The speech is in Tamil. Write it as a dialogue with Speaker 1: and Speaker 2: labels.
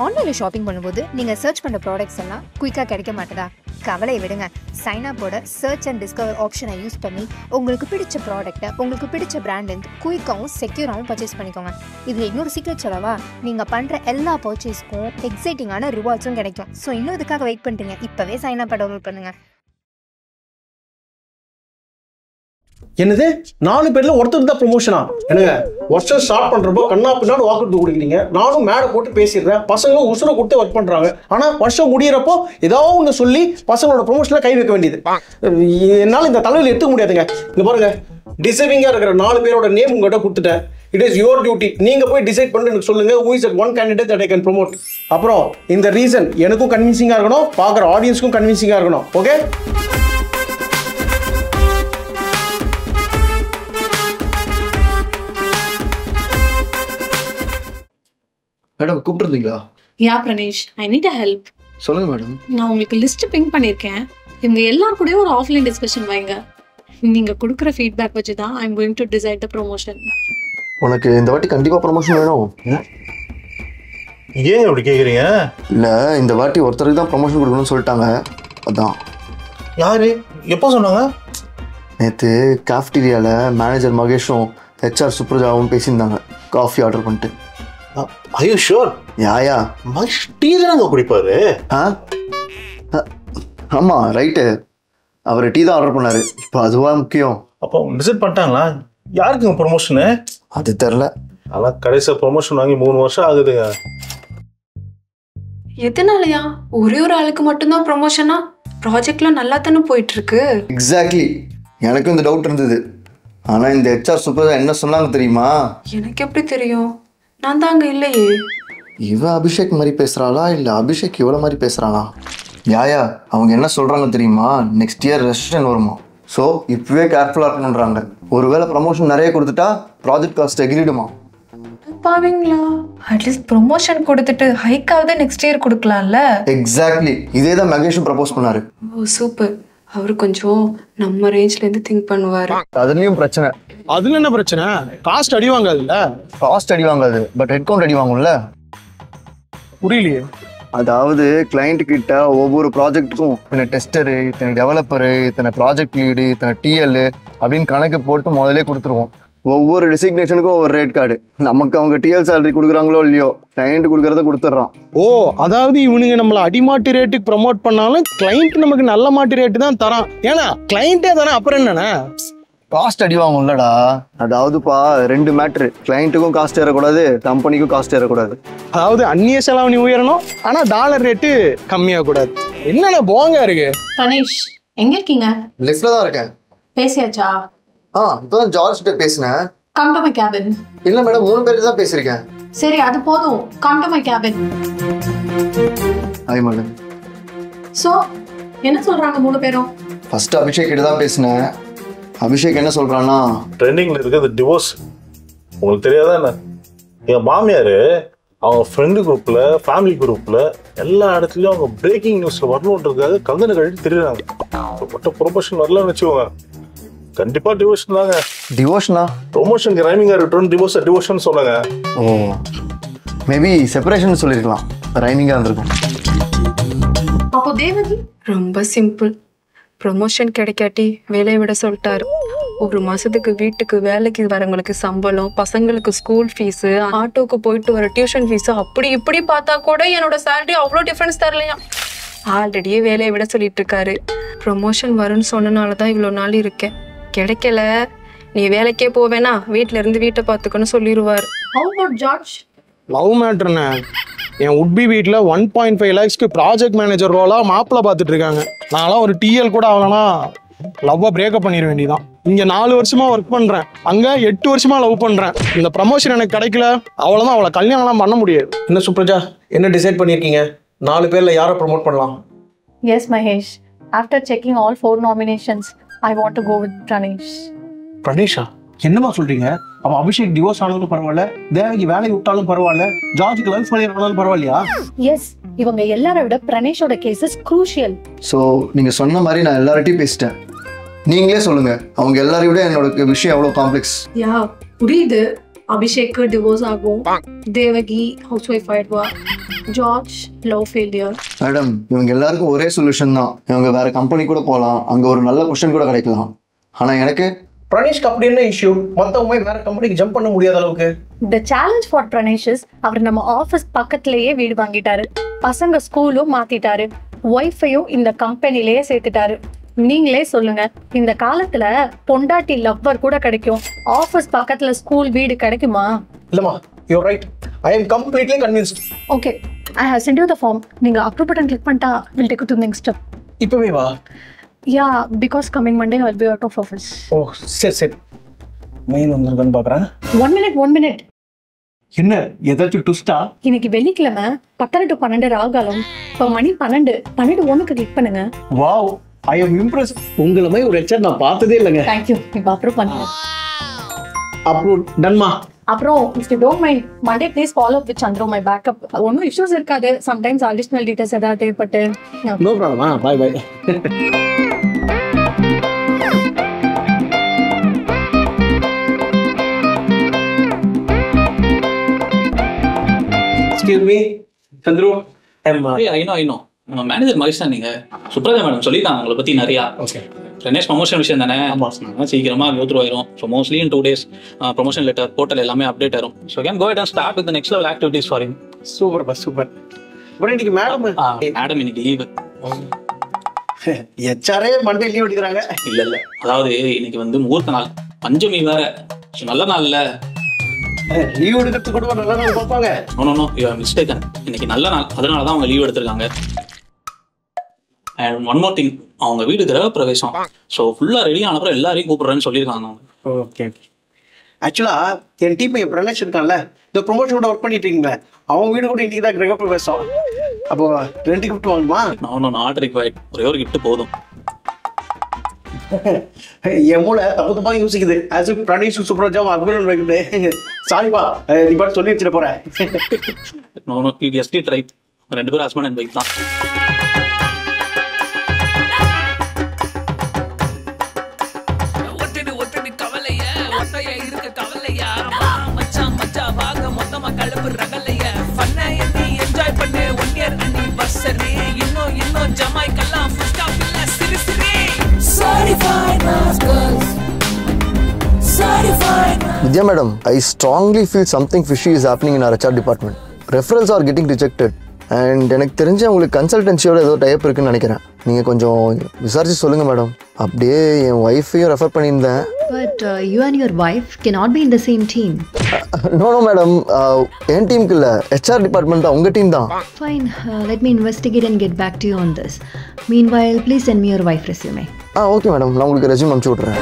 Speaker 1: ஆன்லைனில் ஷாப்பிங் பண்ணும்போது நீங்கள் சர்ச் பண்ணுற ப்ராடக்ட்ஸ் எல்லாம் குயிக்காக கிடைக்க மாட்டேதா? கவலையை விடுங்க. சைனாப்போட சர்ச் அண்ட் டிஸ்கவர் ஆப்ஷனை யூஸ் பண்ணி உங்களுக்கு பிடிச்ச ப்ராடக்ட்டை உங்களுக்கு பிடிச்ச பிராண்ட்லேருந்து குயிக்காகவும் செக்யூராகவும் பர்ச்சேஸ் பண்ணிக்கோங்க. இதில் இன்னொரு சீக்ரெட் சொல்லவா, நீங்கள் பண்ணுற எல்லா பர்ச்சேஸ்க்கும் எக்ஸைட்டிங்கான ரிவார்ட்ஸும் கிடைக்கும். ஸோ இன்னும் இதுக்காக வெயிட் பண்ணுறீங்க, இப்போவே சைனாப்பை டவுன்லோட் பண்ணுங்கள்.
Speaker 2: என்னது 4 பேர்ல ஒருத்தர் தான் ப்ரொமோஷனா? என்னங்க வருஷம் ஸ்டார்ட் பண்றப்போ கண்ணா பின்னாடி வாக்குறது கொடுக்குறீங்க, நானும் மேடை போட்டு பேசிடுறேன், பசங்களும் உசுரை கொடுத்து ஒர்க் பண்றாங்க. ஆனா வருஷம் முடியறப்போ ஏதாவது ஒன்று சொல்லி பசங்களோட ப்ரொமோஷன்ல கை வைக்க வேண்டியது. என்னால இந்த தலையில் எடுத்துக்க முடியாதுங்க. இங்க பாருங்க, டிசர்விங்கா இருக்கிற 4 பேரோட நேம் உங்ககிட்ட கொடுத்துட்டேன். It is your duty. நீங்க போய் டிசைட் பண்ணி எனக்கு சொல்லுங்க who is that one candidate that I can promote. அப்புறம் இந்த ரீசன் எனக்கும் கன்வின்சிங்கா இருக்கணும், பார்க்குற ஆடியன்ஸ்க்கும் கன்வின்சிங்கா இருக்கணும். ஓகே?
Speaker 3: மேடம் கூப்பிட்டுருந்தீங்களா?
Speaker 4: Yeah Pranesh, I need a help.
Speaker 3: சொல்லுங்க மேடம்.
Speaker 4: நான் உங்களுக்கு லிஸ்ட் பிங்க் பண்ணியிருக்கேன். இவங்க எல்லாரும் கூடயும் ஒரு ஆஃப்லைன் டிஸ்கஷன் வைங்க. நீங்க கொடுக்குற ஃபீட்பேக் வச்சு தான் I am going to decide the promotion.
Speaker 3: உனக்கு இந்த வாட்டி கண்டிப்பா ப்ரொமோஷன் வேணும்.
Speaker 5: ஏன் அப்படி கேட்குறீங்க?
Speaker 3: இல்லை, இந்த வாட்டி ஒருத்தருக்கு தான் ப்ரொமோஷன் கொடுக்கணும்னு சொல்லிட்டாங்க. அதான்.
Speaker 5: யாரு எப்போ சொன்னாங்க?
Speaker 3: நேற்று காஃப்டீரியாவில் மேனேஜர் மகேஷும் ஹெச்ஆர் சுப்ரஜாவும் பேசியிருந்தாங்க காஃபி ஆர்டர் பண்ணிட்டு.
Speaker 5: Are you sure?
Speaker 3: Yeah yeah
Speaker 5: Mahesh tea தானங்க குடிப்பாரு.
Speaker 3: ஆமாம் ரைட்டு, அவர் டீ தான் ஆர்டர் பண்ணார். இப்போ அதுவா முக்கியம்?
Speaker 5: அப்போ டிசைட் பண்ணிட்டாங்களா யாருக்குங்க ப்ரொமோஷனு?
Speaker 3: அது தெரில.
Speaker 5: ஆனால் கடைசியாக ப்ரொமோஷன் வாங்கி 3 வருஷம் ஆகுதுங்க.
Speaker 6: எதனாலயா ஒரே ஒரு ஆளுக்கு மட்டும்தான் ப்ரொமோஷனா? ப்ராஜெக்ட்லாம் நல்லா தானே போயிட்டு இருக்கு.
Speaker 3: எக்ஸாக்ட்லி, எனக்கும் இந்த டவுட் இருந்தது. ஆனால் இந்த ஹெச்ஆர் சுப்ரஜா என்ன சொன்னாங்க தெரியுமா?
Speaker 6: எனக்கு எப்படி தெரியும்? நான் தான் அங்கே இல்லையே.
Speaker 3: இவ அபிஷேக் மாதிரி பேசுகிறாளா இல்லை அபிஷேக் இவ்வளோ மாதிரி பேசுகிறாளா? யாயா அவங்க என்ன சொல்கிறாங்க தெரியுமா? நெக்ஸ்ட் இயர் ரெசிஷன் வருமா. ஸோ இப்போவே கேர்ஃபுல்லாக இருக்கணுன்றாங்க. ஒருவேளை ப்ரமோஷன் நிறைய கொடுத்துட்டா ப்ராஜெக்ட் காஸ்ட் எகிரிடுமா?
Speaker 6: பாவீங்களா? அட்லீஸ்ட் ப்ரொமோஷன் கொடுத்துட்டு ஹைக்காவது நெக்ஸ்ட் இயர் கொடுக்கலாம்ல.
Speaker 3: எக்ஸாக்ட்லி, இதே தான் மகேஷும் ப்ரப்போஸ் பண்ணாரு.
Speaker 6: ஓ சூப்பர். அவர் கொஞ்சம் நம்ம ரேஞ்ச்லேருந்து திங்க் பண்ணுவார்.
Speaker 3: அதுலேயும் பிரச்சனை.
Speaker 2: அதுல என்ன பிரச்சனை? காஸ்ட் அடி வாங்காதுல்ல?
Speaker 3: காஸ்ட் அடி வாங்காது, பட் ஹெட் கவுண்ட் அடி வாங்கும்ல.
Speaker 2: புரியலையே.
Speaker 3: அதாவது கிளைண்ட் கிட்ட ஒவ்வொரு ப்ராஜெக்ட்டுக்கும் இத்தனை டெஸ்டரு, இத்தனை டெவலப்பரு, இத்தனை ப்ராஜெக்ட் லீடு, இத்தனை டிஎல் அப்படின்னு கணக்கு போட்டு முதலே கொடுத்துருவோம். ஒவ்வொரு டெசிக்னேஷனுக்கும் ஒவ்வொரு ரேட் கார்டு. நமக்கு அவங்க டிஎல் சேலரி கொடுக்குறாங்களோ இல்லையோ, கிளைண்ட் கொடுக்குறத கொடுத்துட்றான்.
Speaker 2: ஓ, அதாவது இவனுங்க நம்மளை அடிமாட்டு ரேட்டுக்கு ப்ரமோட் பண்ணாலும் கிளைண்ட் நமக்கு நல்ல மாட்டு ரேட்டு தான் தரான். ஏன்னா கிளைண்டே தானே, அப்புறம் என்னண்ணா?
Speaker 3: காஸ்ட் அடி வாங்கும்லடா. அதாவதுப்பா 2 மேட்ரு, கிளைண்ட்டுக்கும் காஸ்ட் ஏறக்கூடாது, கம்பெனிக்கும் காஸ்ட் ஏறக்கூடாது.
Speaker 2: அதாவது அந்நிய செலவணி உயரணும், ஆனா டாலர் ரேட்டு கம்மியாக கூடாது. என்னென்ன போங்க இருக்கு.
Speaker 4: பிரணேஷ் எங்க இருக்கீங்க?
Speaker 3: லிஃப்ட்ல தான் இருக்கேன்.
Speaker 4: பேசியாச்சா?
Speaker 3: இப்போதான் ஜார்ஜ் கிட்ட பேசினேன்.
Speaker 4: Come to my cabin.
Speaker 3: இல்ல மேடம், 3 பேருக்கு தான் பேசியிருக்கேன்.
Speaker 4: சரி அது போதும், come to my cabin.
Speaker 3: Hi madam.
Speaker 4: So என்ன சொல்றாங்க 3 பேரும்?
Speaker 3: ஃபர்ஸ்ட் அபிஷேக் கிட்ட தான் பேசினேன். அபிஷேக் என்ன சொல்றான்னா,
Speaker 5: ட்ரெண்டிங்ல இருக்கிறது டிவோர்ஸ். உங்களுக்கு தெரியாதா என்ன? என் மாமியார் அவங்க ஃப்ரெண்டு குரூப்ல, ஃபேமிலி குரூப்ல எல்லா இடத்துலயும் அவங்க பிரேக்கிங் நியூஸ்ல வரணுன்றதுக்காக கங்கனை கழிட்டு தெரியுறாங்க. மட்டும் ப்ரொமோஷன் வரலன்னு வச்சுக்கோங்க, கண்டிப்பா டிவோஷன் தாங்க.
Speaker 3: டிவோஷனா?
Speaker 5: ப்ரொமோஷனுக்கு ரைமிங்கா இருக்கட்டும், டிவோஷன் சொல்லுங்க.
Speaker 3: ஓ, மேபி செப்பரேஷன் சொல்லிருக்கலாம், ரைமிங்கா இருந்திருக்கும்.
Speaker 4: அப்போ தேவகி?
Speaker 6: ரொம்ப சிம்பிள். ப்ரொமோஷன் கிடைக்காட்டி வேலையை விட சொல்லிட்டாரு. 1 மாசத்துக்கு வீட்டுக்கு வேலைக்கு வரவங்களுக்கு சம்பளம், பசங்களுக்கு ஸ்கூல் ஃபீஸு, ஆட்டோக்கு போயிட்டு வர டியூஷன் ஃபீஸு, அப்படி இப்படி பார்த்தா கூட என்னோட சேலரி அவ்வளோ டிஃப்ரென்ஸ் தரலையா. ஆல்ரெடியே வேலையை விட சொல்லிட்டு இருக்காரு. ப்ரொமோஷன் வரும்னு சொன்னனால தான் இவ்வளோ நாள் இருக்கேன். கிடைக்கல, நீ வேலைக்கே போவேனா, வீட்டில இருந்து வீட்டை பார்த்துக்கணும் சொல்லிடுவார்.
Speaker 4: How about George?
Speaker 2: லவ் மேட்டர்ண்ணே. என் உட்பி வீட்டில் 1.5 lakhsக்கு ப்ராஜெக்ட் மேனேஜர் ரோலாக மாப்பிள்ளை பார்த்துட்டு இருக்காங்க. நான்லாம் ஒரு டிஎல் கூட ஆகலனா லவ்வை பிரேக்கப் பண்ணிட வேண்டியதான். இங்கே 4 வருஷமா ஒர்க் பண்ணுறேன், அங்கே 8 வருஷமா லவ் பண்ணுறேன். இந்த ப்ரமோஷன் எனக்கு கிடைக்கல, அவ்வளோதான், அவளை கல்யாணம்லாம் பண்ண முடியாது. என்ன சுப்ரஜா, என்ன டிசைட் பண்ணியிருக்கீங்க? 4 பேரில் யாரை ப்ரமோட் பண்ணலாம்?
Speaker 7: Yes, Mahesh. After checking all 4 nominations, I want to go with Pranesh.
Speaker 2: பிரணேஷா? என்னமா சொல்றீங்க? அவன் அபிஷேக் டிவோர்ஸ் ஆனாலும் பரவாயில்ல, தேவகி வேலையை விட்டாலும் பரவாயில்ல, ஜார்ஜுக்கு லைஃப் ஃபெயிலியர் ஆனாலும் பரவாயில்லையா?
Speaker 7: Yes, இவங்க எல்லாரை விட பிரணேஷோட கேஸ் இஸ் crucial.
Speaker 3: ஸோ நீங்கள் சொன்ன மாதிரி நான் எல்லார்ட்டையும் பேசிட்டேன். நீங்களே சொல்லுங்க, அவங்க எல்லாரையும் விட என்னோட விஷயம் எவ்வளோ காம்ப்ளெக்ஸ்.
Speaker 4: யா புரியுது. அபிஷேக்கு டிவோர்ஸ் ஆகும், தேவகி ஹவுஸ் ஒய்ஃப் ஆயிடுவா,
Speaker 7: George, low failure.
Speaker 3: மேடம் இவங்க எல்லாருக்கும் ஒரே சொல்யூஷன் தான். இவங்க வேற கம்பெனி கூட போகலாம், அங்கே ஒரு நல்ல பொசிஷன் கூட கிடைக்கலாம். ஆனால் எனக்கு
Speaker 2: பிரணேஷ்க்கு அப்படி என்ன இஷ்யூ? மற்றவங்க வேற கம்பெனிக்கு ஜம்ப் பண்ண முடியாத அளவுக்கு.
Speaker 7: The challenge for Pranesh is அவர் நம்ம ஆஃபீஸ் பக்கத்துலயே வீடு வாங்கிட்டாரு, பசங்க ஸ்கூலும் மாத்திட்டாரு, ஒய்ஃபையும் இந்த கம்பெனிலேயே சேர்த்துட்டாரு. நீங்களே சொல்லுங்க, இந்த காலத்துல பொண்டாட்டி லவ்வர் கூட கிடைக்கும், ஆஃபீஸ் பக்கத்துல ஸ்கூல் வீடு கிடைக்குமா?
Speaker 2: இல்லம்மா, you're right. I am completely convinced.
Speaker 7: Okay, I have sent you the form. நீங்க approve button click பண்ணிட்டா we'll take it to the next step.
Speaker 2: இப்பவே வா.
Speaker 7: Yeah, because coming Monday I'll be out of office.
Speaker 2: ஓ சரி மெயின் வந்திருக்கான்னு பார்க்குறேன்.
Speaker 7: 1 minute.
Speaker 2: என்ன ஏதாச்சும் ட்விஸ்டா?
Speaker 7: இன்னைக்கு வெள்ளிக்கிழமை 10 to 12 ராகாலம். இப்போ மணி 12:01 கிளிக் பண்ணுங்க.
Speaker 2: வாவ், ஐ அம் இம்ப்ரெஸ். உங்களை மாதிரி ஒரு ஹெச்ஆர் நான் பார்த்ததே இல்லைங்க.
Speaker 7: தேங்க்யூ. இப்போ அப்ரூவ் பண்ணுங்க.
Speaker 2: அப்ரூவ் டன்மா.
Speaker 7: அப்புறம் if you don't mind, Monday please follow up with Chandru, my backup. ஒன்றும் இஷ்யூஸ் இருக்காது, சம்டைம்ஸ் அடிஷ்னல் டீட்டெயில்ஸ் ஏதாவது தேவைப்பட்டு.
Speaker 2: No problem. Bye bye. Excuse me, Chandru.
Speaker 8: I know. Manager Mahesh தான் நீங்க. சுப்ரதா மேடம் சொல்லிட்டாங்க உங்களை பத்தி நிறையா. ரனேஷ் ப்ரமோஷன் விஷயம் தானே, சீக்கிரமா கோ ஆயிரும். So mostly in 2 days promotion letter portal எல்லாமே அப்டேட் ஆயிரும். So can go and start with next level activities for him.
Speaker 2: Super boss super. But இன்னைக்கு மேடம்
Speaker 8: இன்னைக்கு லீவு.
Speaker 2: ஹெச்ஆரே மண்டே லீவ் எடுக்கிறாங்க.
Speaker 8: இல்ல அதாவது இன்னைக்கு வந்து முகூர்த்த நாள், பஞ்சமி வேற, நல்ல நாள் இல்ல.
Speaker 2: லீவ் எடுக்கிறதுக்கு கூட நல்ல நாள் பார்ப்பாங்க.
Speaker 8: No you are mistaken. இன்னைக்கு நல்ல நாள், அதனால தான் அவங்க லீவ் எடுத்திருக்காங்க. அண்ட் ஒன் மோர் திங், அவங்க வீடு கிரக பிரவேசம். ஸோ ஃபுல்லாக ரெடி ஆனப்பறம் எல்லாரையும் கூப்பிடுறேன்னு சொல்லியிருக்காங்க அவங்க.
Speaker 2: ஓகே. ஆக்சுவலா என் டீம் பிரனேஷ் இருக்கான்ல, இந்த ப்ரொமோஷன் கூட ஒர்க் பண்ணிட்டு இருக்கீங்களே, அவங்க வீடு கூட இன்னைக்கு தான் கிரக பிரவேசம். அப்போ 2 gift வாங்குமா?
Speaker 8: நான் நாட் ரிக்வயர்ட், ஒரே ஒரு gift போதும்.
Speaker 2: என் மூளை தப்பு யோசிக்குது. ஆஸ் பிரணேஷ் சுப்ரஜா அக்பரன் வைக்கிட்டு சாரிப்பா நீ பாட்டு சொல்லி வச்சுட்டு போறேன்.
Speaker 8: No you guessed it right. 2 பேரும் ஹஸ்பண்ட் அண்ட் வைஃப் தான்.
Speaker 3: Vidya madam, I strongly feel something fishy is happening in our HR department. Referrals are getting rejected. And எனக்கு தெரிஞ்ச உங்களுக்கு கன்சல்டன்சியோட ஏதோ டைப் இருக்குன்னு நினைக்கிறேன். நீங்கள் கொஞ்சம் விசாரிச்சு சொல்லுங்கள் மேடம். அப்படியே என் ஒய்ஃபையும் ரெஃபர் பண்ணியிருந்தேன்.
Speaker 9: But you and your wife cannot be in the same team.
Speaker 3: No madam, என் டீமுக்கு இல்லை, ஹெச்ஆர் டிபார்ட்மெண்ட் தான், உங்கள் டீம் தான்.
Speaker 9: Fine, let me investigate and get back to you on this. Meanwhile, please send me your wife resume.
Speaker 3: Okay madam, நான் உங்களுக்கு ரெஸ்யூம் அனுப்பிச்சு விட்றேன்.